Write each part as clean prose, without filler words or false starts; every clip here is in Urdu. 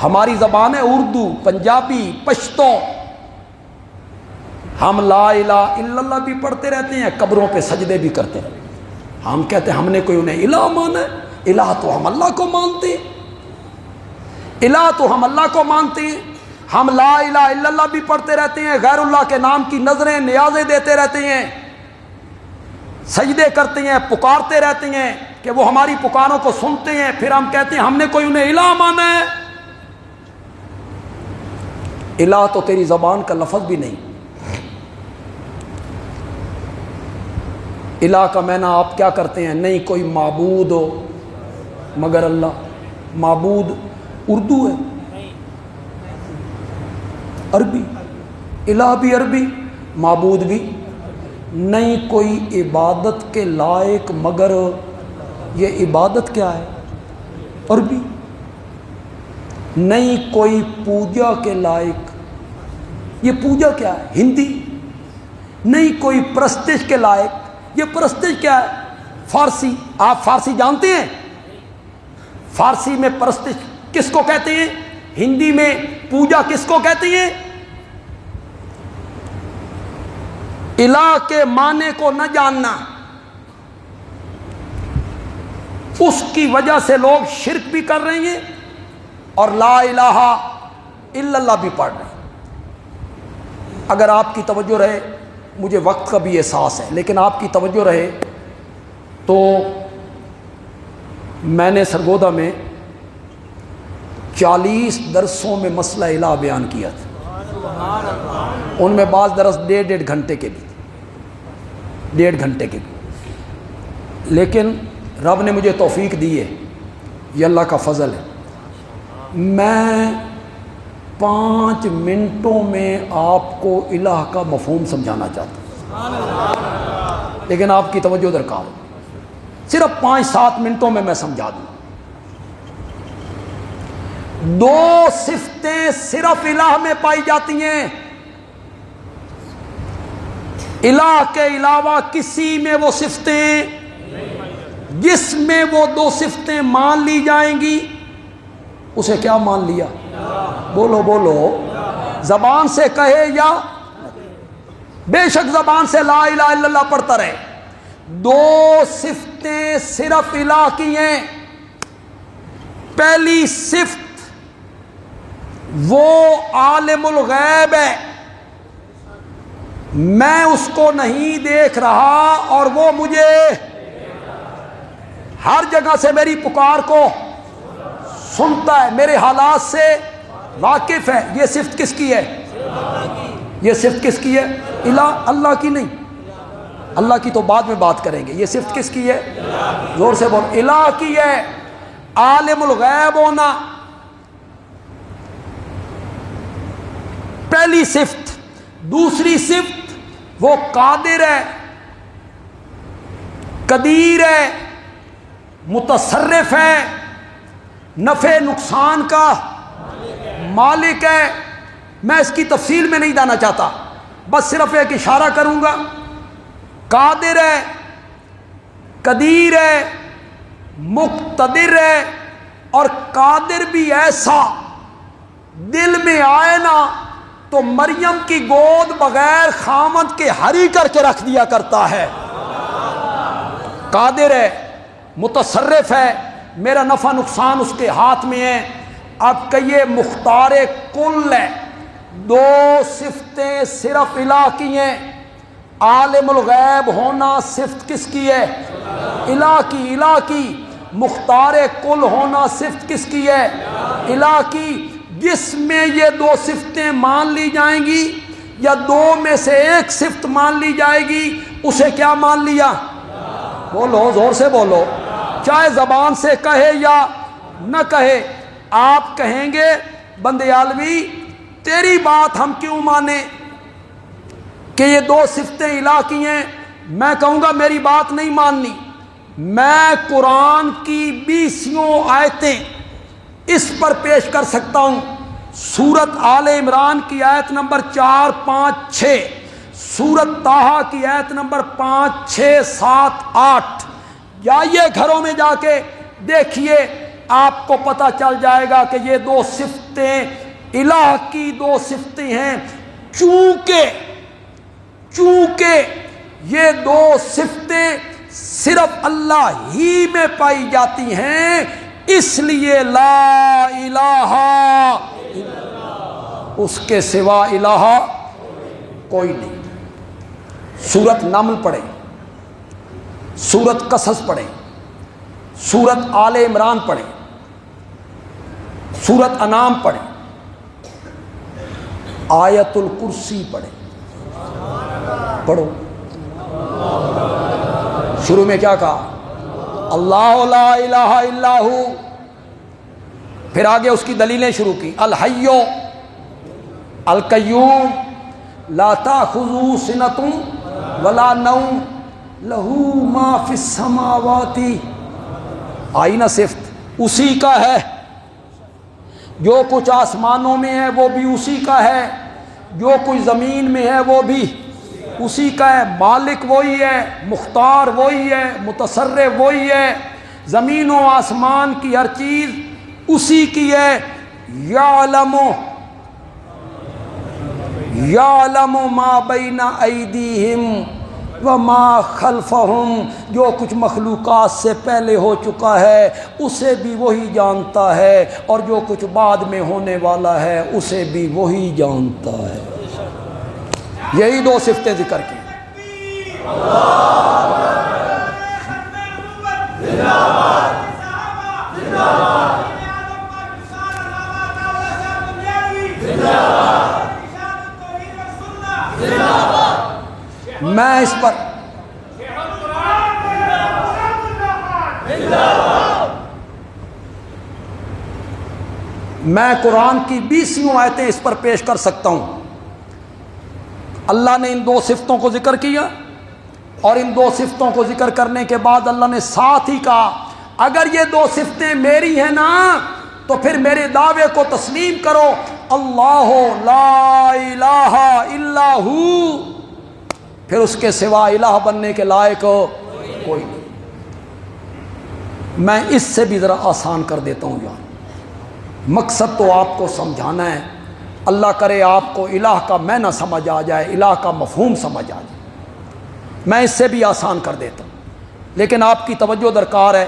ہماری زبان ہے اردو، پنجابی، پشتو، ہم لا الہ الا اللہ بھی پڑھتے رہتے ہیں، قبروں پہ سجدے بھی کرتے ہیں۔ ہم کہتے ہیں ہم نے کوئی انہیں الہ مانا ہے؟ الہ تو ہم اللہ کو مانتے ہیں، الہ تو ہم اللہ کو مانتے ہیں۔ ہم لا الہ الا اللہ بھی پڑھتے رہتے ہیں، غیر اللہ کے نام کی نظریں نیازیں دیتے رہتے ہیں، سجدے کرتے ہیں، پکارتے رہتے ہیں کہ وہ ہماری پکاروں کو سنتے ہیں، پھر ہم کہتے ہیں ہم نے کوئی انہیں الہ مانا ہے؟ الہ تو تیری زبان کا لفظ بھی نہیں۔ الہ کا معنی آپ کیا کرتے ہیں؟ نہیں کوئی معبود ہو مگر اللہ۔ معبود اردو ہے، عربی، الہ بھی عربی، معبود بھی نہیں کوئی عبادت کے لائق مگر، یہ عبادت کیا ہے؟ عربی۔ نہیں کوئی پوجا کے لائق، یہ پوجا کیا ہے؟ ہندی۔ نہیں کوئی پرستش کے لائق، یہ پرستش کیا ہے؟ فارسی۔ آپ فارسی جانتے ہیں؟ فارسی میں پرستش کس کو کہتے ہیں؟ ہندی میں پوجا کس کو کہتے ہیں؟ الہ کے معنی کو نہ جاننا، اس کی وجہ سے لوگ شرک بھی کر رہے ہیں اور لا الہ الا اللہ بھی پڑھ رہے ہیں۔ اگر آپ کی توجہ رہے، مجھے وقت کا بھی احساس ہے لیکن آپ کی توجہ رہے تو میں نے سرگودا میں 40 درسوں میں مسئلہ الہ بیان کیا تھا، ان میں بعض درس 1.5 گھنٹے کے بھی تھے، 1.5 گھنٹے کے بھی، لیکن رب نے مجھے توفیق دی ہے، یہ اللہ کا فضل ہے، میں 5 منٹوں میں آپ کو الہ کا مفہوم سمجھانا چاہتا ہوں، لیکن آپ کی توجہ درکار ہے، صرف 5-7 منٹوں میں سمجھا دوں۔ 2 صفتیں صرف الہ میں پائی جاتی ہیں، الہ کے علاوہ کسی میں وہ صفتیں، جس میں وہ 2 صفتیں مان لی جائیں گی اسے کیا مان لیا؟ بولو بولو، زبان سے کہے یا بے شک زبان سے لا الہ الا اللہ پڑھتا رہے، 2 صفتیں صرف الہ کی ہیں۔ پہلی صفت وہ عالم الغیب ہے، میں اس کو نہیں دیکھ رہا اور وہ مجھے ہر جگہ سے میری پکار کو سنتا ہے، میرے حالات سے واقف ہے۔ یہ صفت کس کی ہے؟ یہ صفت کس کی ہے؟ الہ، اللہ کی نہیں، اللہ کی تو بعد میں بات کریں گے، یہ صفت کس کی ہے؟ زور سے بول، الہ کی ہے۔ عالم الغیب ہونا پہلی صفت۔ دوسری صفت وہ قادر ہے، قدیر ہے، متصرف ہے، نفع نقصان کا مالک ہے۔ میں اس کی تفصیل میں نہیں جانا چاہتا، بس صرف ایک اشارہ کروں گا، قادر ہے، قدیر ہے، مقتدر ہے، اور قادر بھی ایسا دل میں آئے نا تو مریم کی گود بغیر خامد کے ہری کر کے رکھ دیا کرتا ہے۔ قادر ہے، متصرف ہے، میرا نفع نقصان اس کے ہاتھ میں ہے۔ اب کہیے مختار کل ہے، 2 صفتیں صرف الہ کی ہیں۔ عالم الغیب ہونا صفت کس کی ہے؟ الہ کی۔ الہ کی مختار کل ہونا صفت کس کی ہے؟ الہ کی۔ جس میں یہ 2 صفتیں مان لی جائیں گی یا 2 میں سے ایک صفت مان لی جائے گی اسے کیا مان لیا؟ بولو، زور سے بولو، چاہے زبان سے کہے یا نہ کہے۔ آپ کہیں گے بندے عالوی تیری بات ہم کیوں مانیں کہ یہ 2 صفتیں الہ کی ہیں؟ میں کہوں گا میری بات نہیں ماننی، میں قرآن کی 20 آیتیں اس پر پیش کر سکتا ہوں۔ سورت آل عمران کی آیت نمبر 4، 5، 6، سورت طٰہٰ کی آیت نمبر 5، 6، 7، 8، جائیے گھروں میں جا کے دیکھیے آپ کو پتہ چل جائے گا کہ یہ دو صفتیں الہ کی دو صفتیں ہیں، چونکہ یہ دو صفتیں صرف اللہ ہی میں پائی جاتی ہیں، اس لیے لا الہ اس کے سوا الہ کوئی نہیں۔ سورت نمل پڑھیں، سورت قصص پڑھیں، سورت آل عمران پڑھیں، سورت انعام پڑھیں، آیت الکرسی پڑھیں، پڑھو۔ شروع میں کیا کہا؟ اللہ لا الہ الا ہو، پھر آگے اس کی دلیلیں شروع کی، الحی القیوم لا تأخذہ سنۃ ولا نوم لہ ما فی السماوات، آئی نا صفت اسی کا ہے، جو کچھ آسمانوں میں ہے وہ بھی اسی کا ہے، جو کچھ زمین میں ہے وہ بھی اسی کا ہے، مالک وہی ہے، مختار وہی ہے، متصرف وہی ہے، زمین و آسمان کی ہر چیز اسی کی ہے۔ یعلم ما بین ایدیہم وما خلفہم، جو کچھ مخلوقات سے پہلے ہو چکا ہے اسے بھی وہی جانتا ہے، اور جو کچھ بعد میں ہونے والا ہے اسے بھی وہی جانتا ہے۔ یہی دو صفتیں ذکر کی۔ میں اس پر میں قرآن کی 20 آیتیں اس پر پیش کر سکتا ہوں۔ اللہ نے ان دو صفتوں کو ذکر کیا، اور ان دو صفتوں کو ذکر کرنے کے بعد اللہ نے ساتھ ہی کہا اگر یہ دو صفتیں میری ہیں نا تو پھر میرے دعوے کو تسلیم کرو، اللہ لا الہ الا ہو، پھر اس کے سوا الہ بننے کے لائق کوئی نہیں۔ میں اس سے بھی ذرا آسان کر دیتا ہوں یار، مقصد تو آپ کو سمجھانا ہے، اللہ کرے آپ کو الہ کا معنی سمجھ آ جائے، الہ کا مفہوم سمجھ آ جائے۔ میں اس سے بھی آسان کر دیتا ہوں، لیکن آپ کی توجہ درکار ہے۔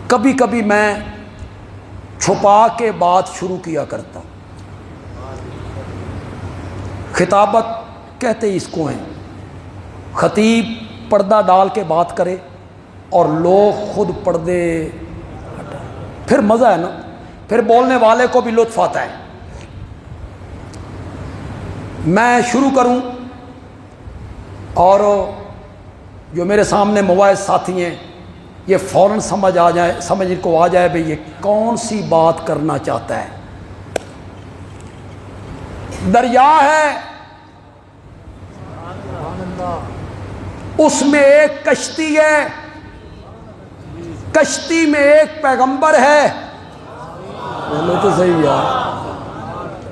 کبھی کبھی میں چھپا کے بات شروع کیا کرتا ہوں، خطابت کہتے اس کو ہیں، خطیب پردہ ڈال کے بات کرے اور لوگ خود پردے ہٹائیں، پھر مزہ ہے نا، پھر بولنے والے کو بھی لطف آتا ہے۔ میں شروع کروں اور جو میرے سامنے موائز ساتھی ہیں یہ فوراً سمجھ کو آ جائے بھئی یہ کون سی بات کرنا چاہتا ہے۔ دریا ہے، اس میں ایک کشتی ہے، کشتی میں ایک پیغمبر ہے، بولو تو صحیح یار،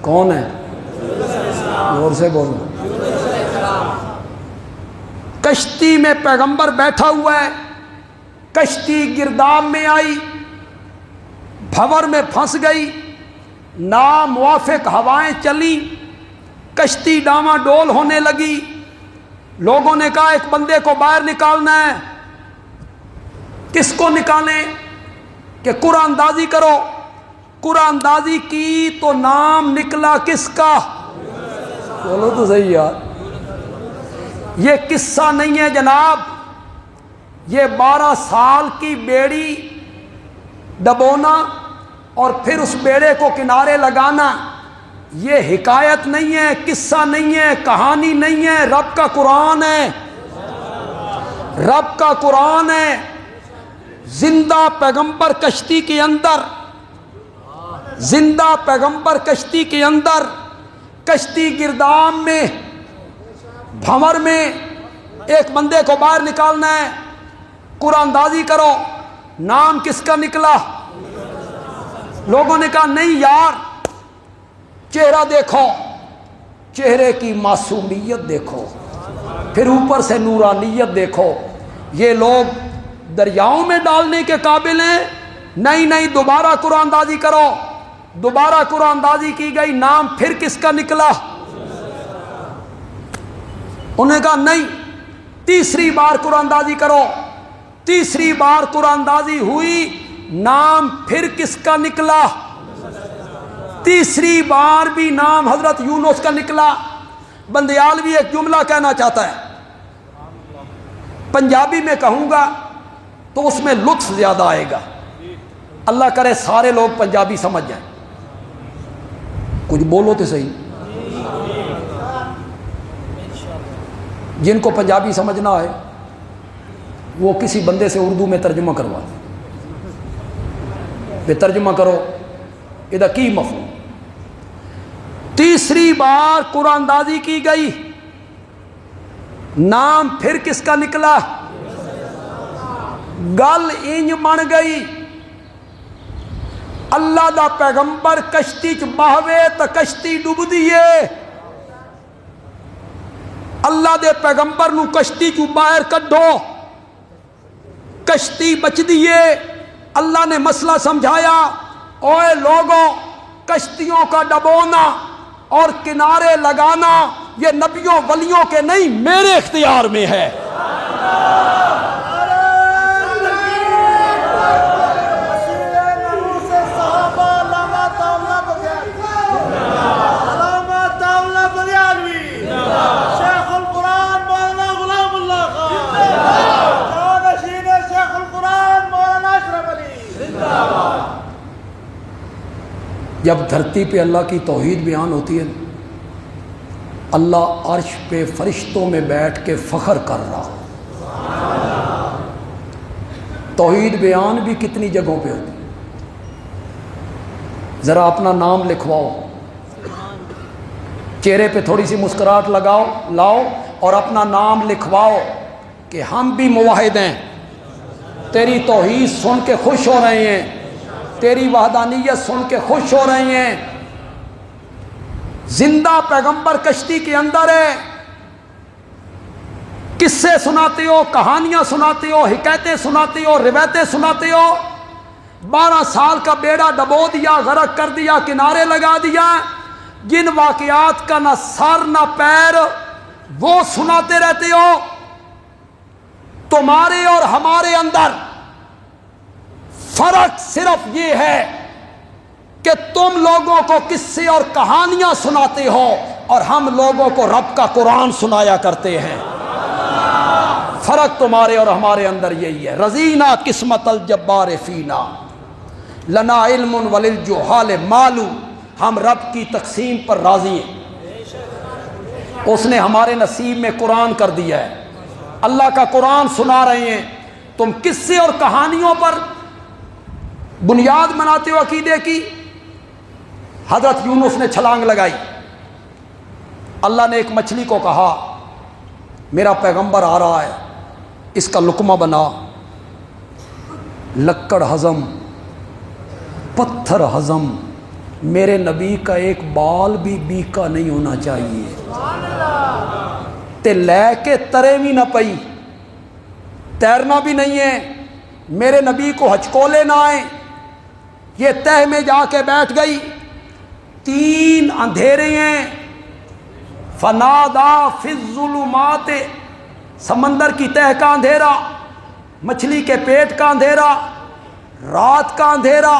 کون ہے؟ زور سے بولو۔ کشتی میں پیغمبر بیٹھا ہوا ہے، کشتی گرداب میں آئی، بھنور میں پھنس گئی، ناموافق ہوائیں چلی، کشتی ڈاواں ڈول ہونے لگی، لوگوں نے کہا ایک بندے کو باہر نکالنا ہے۔ کس کو نکالیں؟ کہ قرآن اندازی کرو۔ قرآن اندازی کی تو نام نکلا کس کا؟ بولو تو صحیح یار، یہ قصہ نہیں ہے جناب، یہ 12 سال کی بیڑی ڈبونا اور پھر اس بیڑے کو کنارے لگانا، یہ حکایت نہیں ہے، قصہ نہیں ہے، کہانی نہیں ہے، رب کا قرآن ہے، رب کا قرآن ہے۔ زندہ پیغمبر کشتی کے اندر، زندہ پیغمبر کشتی کے اندر، کشتی گردام میں، بھنور میں، ایک بندے کو باہر نکالنا ہے، قرآن اندازی کرو، نام کس کا نکلا؟ لوگوں نے کہا نہیں یار، چہرہ دیکھو، چہرے کی معصومیت دیکھو، پھر اوپر سے نورانیت دیکھو، یہ لوگ دریاؤں میں ڈالنے کے قابل ہیں نہیں نہیں دوبارہ قرآن اندازی کرو. دوبارہ قرآن اندازی کی گئی, نام پھر کس کا نکلا؟ انہوں نے کہا نہیں, تیسری بار قرآن اندازی کرو. تیسری بار قرآن اندازی ہوئی, نام پھر کس کا نکلا؟ تیسری بار بھی نام حضرت یونس کا نکلا. بندیالوی ایک جملہ کہنا چاہتا ہے, پنجابی میں کہوں گا تو اس میں لطف زیادہ آئے گا. اللہ کرے سارے لوگ پنجابی سمجھ جائیں. کچھ بولو تو صحیح. جن کو پنجابی سمجھنا ہے وہ کسی بندے سے اردو میں ترجمہ کروا دے. ترجمہ کرو یہ کی مفہوم. تیسری بار قرآن اندازی کی گئی, نام پھر کس کا نکلا؟ گل انج بن گئی, اللہ دا پیغمبر کشتی چ بہوے تو کشتی ڈوب دیے. اللہ دے پیغمبر نو کشتی چ باہر کڈو, کشتی بچ دیے. اللہ نے مسئلہ سمجھایا, اوے لوگوں کشتیوں کا ڈبونا اور کنارے لگانا یہ نبیوں ولیوں کے نہیں, میرے اختیار میں ہے. جب دھرتی پہ اللہ کی توحید بیان ہوتی ہے, اللہ عرش پہ فرشتوں میں بیٹھ کے فخر کر رہا. توحید بیان بھی کتنی جگہوں پہ ہوتی ہے. ذرا اپنا نام لکھواؤ, چہرے پہ تھوڑی سی مسکراہٹ لاؤ اور اپنا نام لکھواؤ کہ ہم بھی موحد ہیں, تیری توحید سن کے خوش ہو رہے ہیں, تیری وحدانیت سن کے خوش ہو رہے ہیں. زندہ پیغمبر کشتی کے اندر ہے, قصے سناتے ہو, کہانیاں سناتے ہو, حکایتیں سناتے ہو, روایتیں سناتے ہو. 12 سال کا بیڑا ڈبو دیا, غرق کر دیا, کنارے لگا دیا. جن واقعات کا نہ سر نہ پیر وہ سناتے رہتے ہو. تمہارے اور ہمارے اندر فرق صرف یہ ہے کہ تم لوگوں کو قصے اور کہانیاں سناتے ہو اور ہم لوگوں کو رب کا قرآن سنایا کرتے ہیں. فرق تمہارے اور ہمارے اندر یہی ہے. رضینا قسمت الجبار فینا لنا علم وللجہال مالو. ہم رب کی تقسیم پر راضی ہیں, اس نے ہمارے نصیب میں قرآن کر دیا ہے. اللہ کا قرآن سنا رہے ہیں, تم قصے اور کہانیوں پر بنیاد بناتے ہو عقیدے کی. حضرت یونس نے چھلانگ لگائی. اللہ نے ایک مچھلی کو کہا میرا پیغمبر آ رہا ہے, اس کا لقمہ بنا. لکڑ ہضم, پتھر ہضم, میرے نبی کا ایک بال بھی بیکا نہیں ہونا چاہیے. تے لے کے ترے بھی نہ پئی, تیرنا بھی نہیں ہے. میرے نبی کو ہچکولے نہ آئے. یہ تہ میں جا کے بیٹھ گئی. 3 اندھیرے ہیں. فنادا فی الظلمات, سمندر کی تہ کا اندھیرا, مچھلی کے پیٹ کا اندھیرا, رات کا اندھیرا.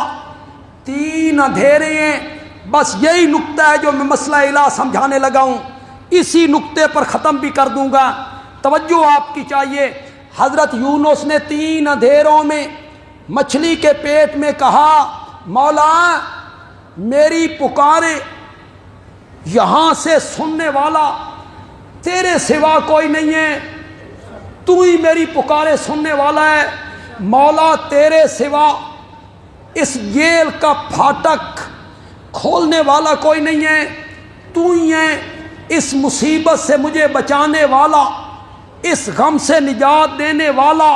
3 اندھیرے ہیں. بس یہی نقطہ ہے جو میں مسئلہ الہ سمجھانے لگا ہوں, اسی نقطے پر ختم بھی کر دوں گا. توجہ آپ کی چاہیے. حضرت یونس نے 3 اندھیروں میں مچھلی کے پیٹ میں کہا مولا میری پکارے یہاں سے سننے والا تیرے سوا کوئی نہیں ہے, تو ہی میری پکارے سننے والا ہے. مولا تیرے سوا اس جیل کا پھاٹک کھولنے والا کوئی نہیں ہے, تو ہی ہے اس مصیبت سے مجھے بچانے والا, اس غم سے نجات دینے والا,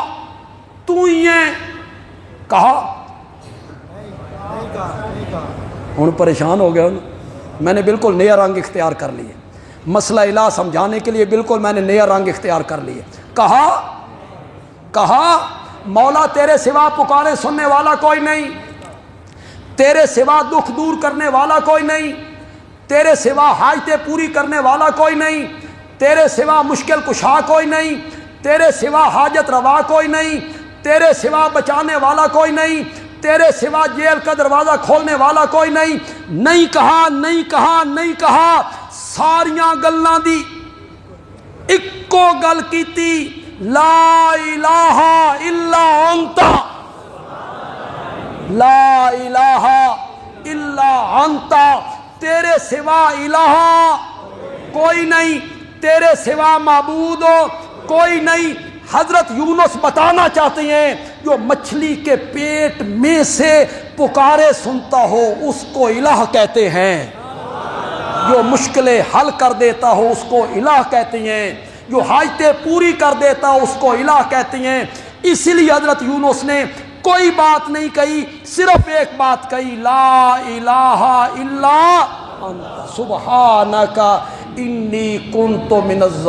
تو ہی ہے. کہا ہوں پریشان ہو گیا. میں نے بالکل نیا رنگ اختیار کر لیے, مسئلہ الہ سمجھانے کے لیے بالکل میں نے نیا رنگ اختیار کر لیے. کہا مولا تیرے سوا پکارے سننے والا کوئی نہیں، تیرے سوا دکھ دور کرنے والا کوئی نہیں، تیرے سوا حاجتیں پوری کرنے والا کوئی نہیں، تیرے سوا مشکل کشا کوئی نہیں، تیرے سوا حاجت روا کوئی نہیں، تیرے سوا بچانے والا کوئی نہیں، تیرے سوا جیل کا دروازہ کھولنے والا کوئی نہیں۔ نہیں کہا نہیں کہا نہیں کہا، ساریاں گلاں دی اکو گل کیتی، لا الہ الا انت، لا الہ الا انت، تیرے سوا الہ کوئی نہیں، تیرے سوا معبود کوئی نہیں۔ حضرت یونس بتانا چاہتے ہیں جو مچھلی کے پیٹ میں سے پکارے سنتا ہو اس کو الہ کہتے ہیں، جو مشکلیں حل کر دیتا ہو اس کو الہ کہتے ہیں، جو حاجتیں پوری کر دیتا ہو اس کو الہ کہتے ہیں۔ اسی لیے حضرت یونس نے کوئی بات نہیں کہی، صرف ایک بات کہی، لا الہ الا انت سبحانک انی کنت من الظالمین۔